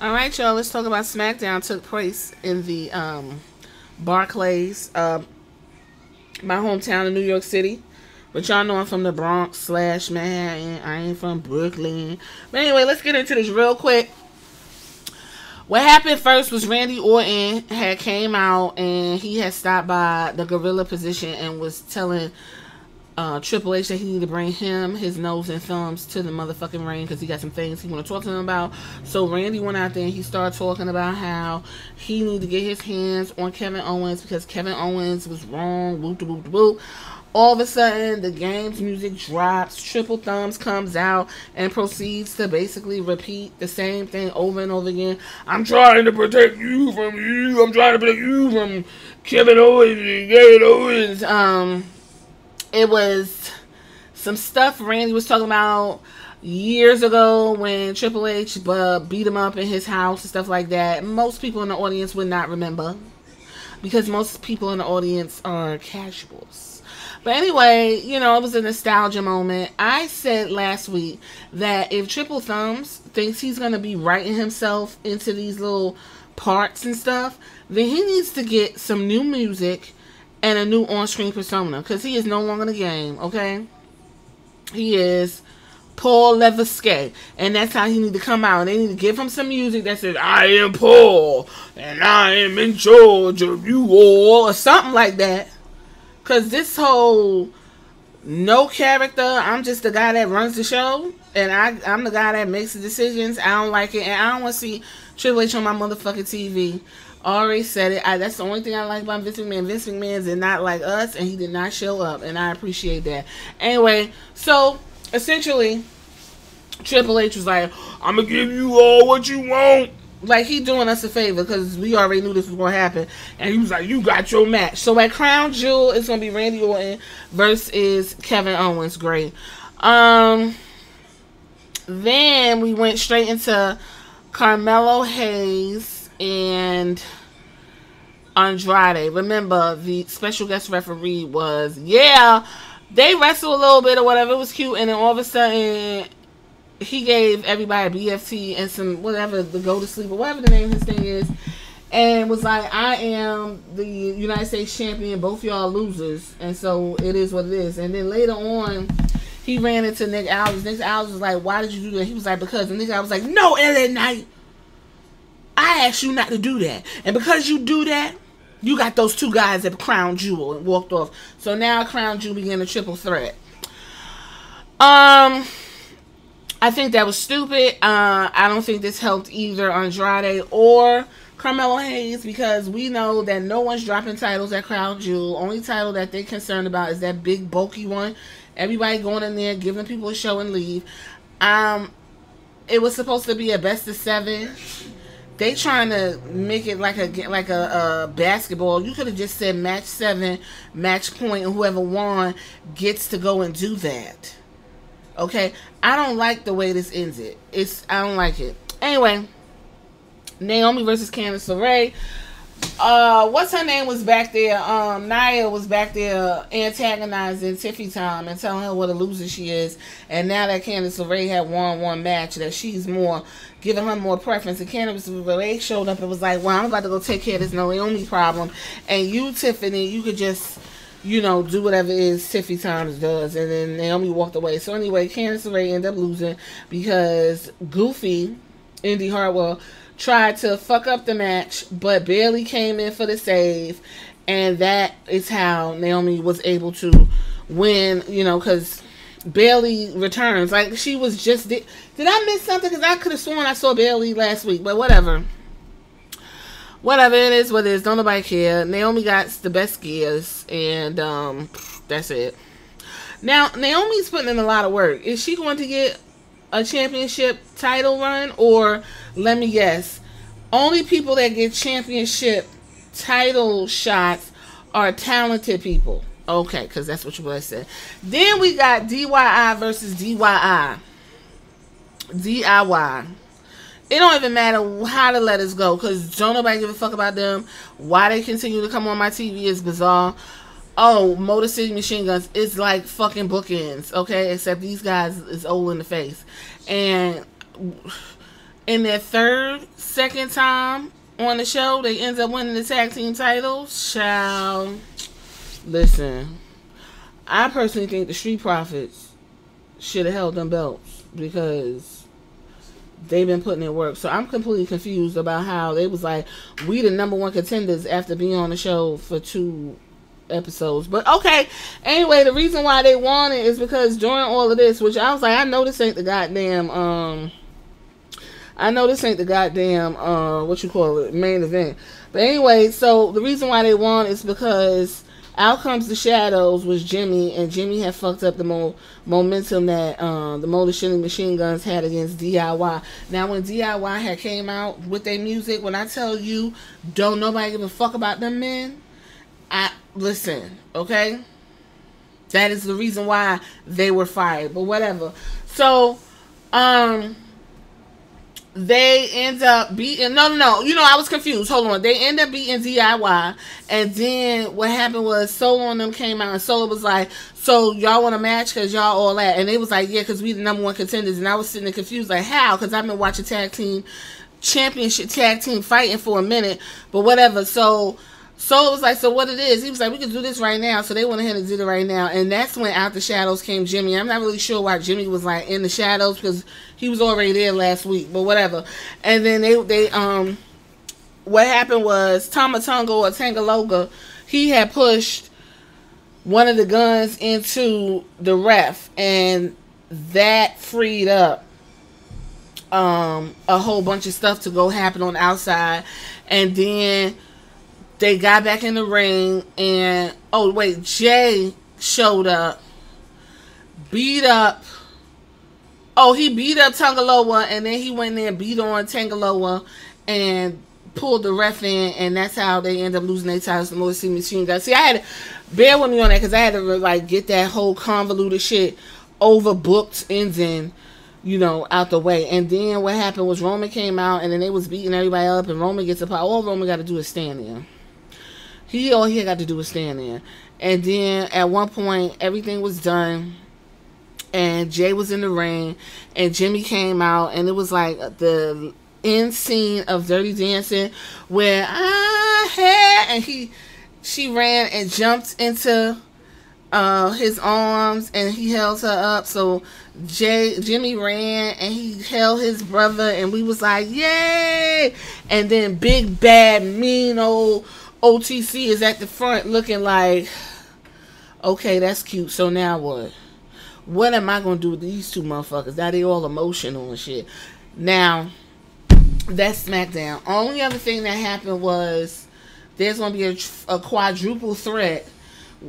All right, y'all. Let's talk about Smackdown. Took place in the Barclays, my hometown in New York City. But y'all know I'm from the Bronx slash Manhattan. I ain't from Brooklyn. But anyway, let's get into this real quick. What happened first was Randy Orton had came out and he had stopped by the gorilla position and was telling Triple H that he need to bring him, his nose and thumbs to the motherfucking ring because he got some things he want to talk to him about. So Randy went out there and he started talking about how he need to get his hands on Kevin Owens because Kevin Owens was wrong. Whoop de whoop de whoop. All of a sudden, the game's music drops, Triple Thumbs comes out, and proceeds to basically repeat the same thing over and over again. I'm trying to protect you from you. I'm trying to protect you from Kevin Owens and Kevin Owens. It was some stuff Randy was talking about years ago when Triple H beat him up in his house and stuff like that. Most people in the audience would not remember because most people in the audience are casuals. But anyway, you know, it was a nostalgia moment. I said last week that if Triple Thumbs thinks he's going to be writing himself into these little parts and stuff, then he needs to get some new music and a new on-screen persona because he is no longer in the game, okay? He is Paul Leviskey, and that's how he need to come out. And they need to give him some music that says, I am Paul, and I am in charge of you all, or something like that. Because this whole no character, I'm just the guy that runs the show, and I'm the guy that makes the decisions. I don't like it, and I don't want to see Triple H on my motherfucking TV. Already said it. That's the only thing I like about Vince McMahon. Vince McMahon did not like us, and he did not show up, and I appreciate that. Anyway, so essentially, Triple H was like, I'm going to give you all what you want. Like, he doing us a favor because we already knew this was going to happen. And he was like, you got your match. So at Crown Jewel, it's going to be Randy Orton versus Kevin Owens. Great. Then we went straight into Carmelo Hayes and Andrade. Remember, the special guest referee was, they wrestled a little bit or whatever. It was cute. And then all of a sudden, he gave everybody a BFT and some whatever, the go to sleep or whatever the name of his thing is, and was like, I am the United States champion, both y'all losers, and so it is what it is. And then later on, he ran into Nick Aldis. Nick Aldis was like, why did you do that? He was like, because. And Nick Aldis was like, no, LA Knight, I asked you not to do that, and because you do that, you got those two guys at Crown Jewel, and walked off. So now Crown Jewel began a triple threat. I think that was stupid. I don't think this helped either Andrade or Carmelo Hayes because we know that no one's dropping titles at Crown Jewel. Only title that they're concerned about is that big bulky one. Everybody going in there, giving people a show and leave. It was supposed to be a best of 7. They trying to make it like a basketball. You could have just said match 7, match point, and whoever won gets to go and do that. Okay, I don't like the way this ended. I don't like it. Anyway, Naomi versus Candice LeRae. What's her name was back there? Nia was back there antagonizing Tiffy Tom and telling her what a loser she is. And now that Candice LeRae had won one match, that she's more giving her more preference. And Candice LeRae showed up and was like, "Well, I'm about to go take care of this Naomi problem, and you, Tiffany, you could just." Do whatever it is Tiffy Thomas does. And then Naomi walked away. So anyway, Candice LeRae ended up losing because Goofy, Indy Hartwell, tried to fuck up the match, but Bayley came in for the save. And that is how Naomi was able to win, because Bayley returns. Like, she was just... Did I miss something? Because I could have sworn I saw Bayley last week, but whatever. Whatever, it is what it is. Don't nobody care. Naomi got the best gears, and that's it. Now, Naomi's putting in a lot of work. Is she going to get a championship title run? Or, let me guess, only people that get championship title shots are talented people. Okay, because that's what you said. Then we got DIY versus DIY. DIY. It don't even matter how the letters go because don't nobody give a fuck about them. Why they continue to come on my TV is bizarre. Oh, Motor City Machine Guns is like fucking bookends, okay? Except these guys is old in the face. And in their second time on the show, they end up winning the tag team titles. Child, listen, I personally think the Street Profits should have held them belts because they've been putting in work. So I'm completely confused about how they was like, we the number one contenders after being on the show for 2 episodes. But okay, anyway, the reason why they won it is because during all of this, which I was like, I know this ain't the goddamn what you call it, main event. But anyway, so the reason why they won is because out comes the Shadows was Jimmy, and Jimmy had fucked up the momentum that the Motor City Machine Guns had against DIY. Now, when DIY had came out with their music, when I tell you, don't nobody give a fuck about them men, listen, okay? That is the reason why they were fired, but whatever. So, they end up beating, no, I was confused. Hold on. They end up beating DIY, and then what happened was Solo and them came out, and Solo was like, so y'all want a match because y'all all that? And they was like, yeah, because we the number one contenders. And I was sitting there confused, like, how? Because I've been watching championship tag team fighting for a minute, but whatever. So Solo was like, so what it is? He was like, we can do this right now. So they went ahead and did it right now. And that's when out the shadows came Jimmy. I'm not really sure why Jimmy was like in the shadows because he was already there last week, but whatever. And then they what happened was Tomatongo or Tangaloga, he had pushed one of the guns into the ref, and that freed up a whole bunch of stuff to go happen on the outside. And then they got back in the ring, and Jay showed up, beat up. He beat up Tangaloa, and then he went there and beat on Tangaloa and pulled the ref in, and that's how they end up losing their titles to Motor City Machine Guns. See, I had to bear with me on that because I had to get that whole convoluted shit overbooked ending, out the way. And then what happened was Roman came out, and then they was beating everybody up, and Roman gets a pop. All Roman got to do is stand there. All he got to do was stand there. And then at one point, everything was done, and Jay was in the ring, and Jimmy came out, and it was like the end scene of Dirty Dancing where and she ran and jumped into his arms, and he held her up. So Jimmy ran and he held his brother, and we was like, yay! And then big bad mean old OTC is at the front looking like, okay, that's cute. So now what? What am I going to do with these two motherfuckers? Now they all emotional and shit. Now, that's SmackDown. Only other thing that happened was there's going to be a quadruple threat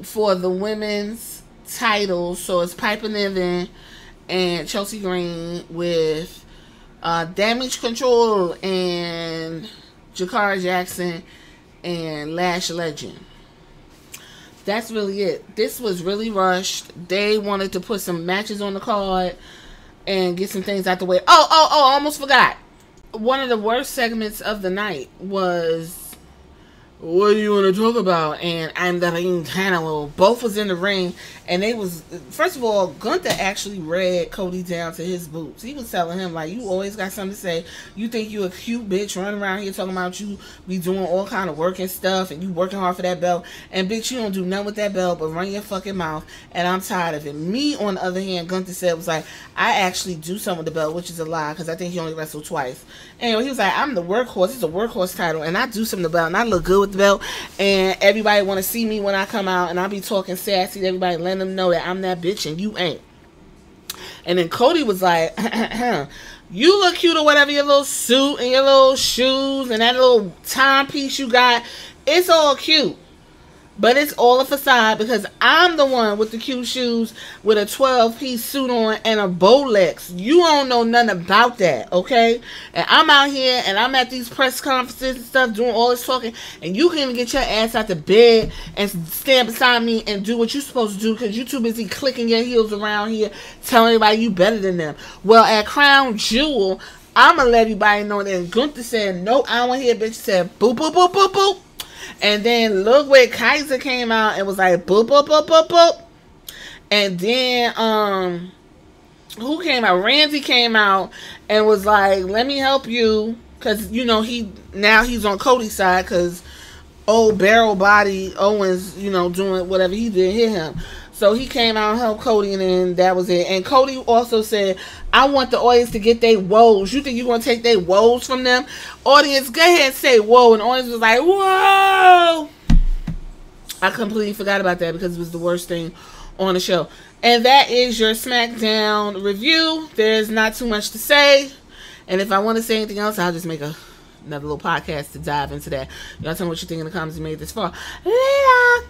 for the women's titles. So it's Piper Niven and Chelsea Green with Damage Control and Jakara Jackson and Lash Legend. That's really it. This was really rushed. They wanted to put some matches on the card and get some things out the way. I almost forgot. One of the worst segments of the night was, what do you want to talk about? And I'm the ring general. Both was in the ring, and they was, first of all, Gunther actually read Cody down to his boots. He was telling him, like, you always got something to say. You think you a cute bitch running around here talking about you be doing all kind of work and stuff, and you working hard for that belt, and bitch, you don't do nothing with that belt but run your fucking mouth, and I'm tired of it. Me, on the other hand, Gunther said, was like, I actually do something with the belt, which is a lie, because I think he only wrestled twice. Anyway, he was like, I'm the workhorse. It's a workhorse title, and I do something with the belt, and I look good with the belt, and everybody want to see me when I come out, and I be talking sassy to everybody, letting them know that I'm that bitch and you ain't. And then Cody was like, you look cute or whatever, your little suit and your little shoes and that little timepiece you got, it's all cute. But it's all a facade because I'm the one with the cute shoes with a 12-piece suit on and a Bolex. You don't know nothing about that, okay? And I'm out here and I'm at these press conferences and stuff doing all this talking, and you can't even get your ass out the bed and stand beside me and do what you're supposed to do because you're too busy clicking your heels around here telling everybody you better than them. Well, at Crown Jewel, I'm going to let everybody know that Gunther said, nope, I don't want to hear a bitch say boop, boop, boop, boop, boop. And then look where Kaiser came out and was like boop boop boop boop boop. And then who came out? Randy came out and was like, "Let me help you," because he's on Cody's side because old barrel body Owens, doing whatever he did hit him. So he came out and helped Cody, and then that was it. And Cody also said, "I want the audience to get their woes. You think you're gonna take their woes from them? Audience, go ahead and say whoa." And the audience was like, "Whoa!" I completely forgot about that because it was the worst thing on the show. And that is your SmackDown review. There's not too much to say. And if I want to say anything else, I'll just make another little podcast to dive into that. Y'all tell me what you think in the comments. You made it this far. Later.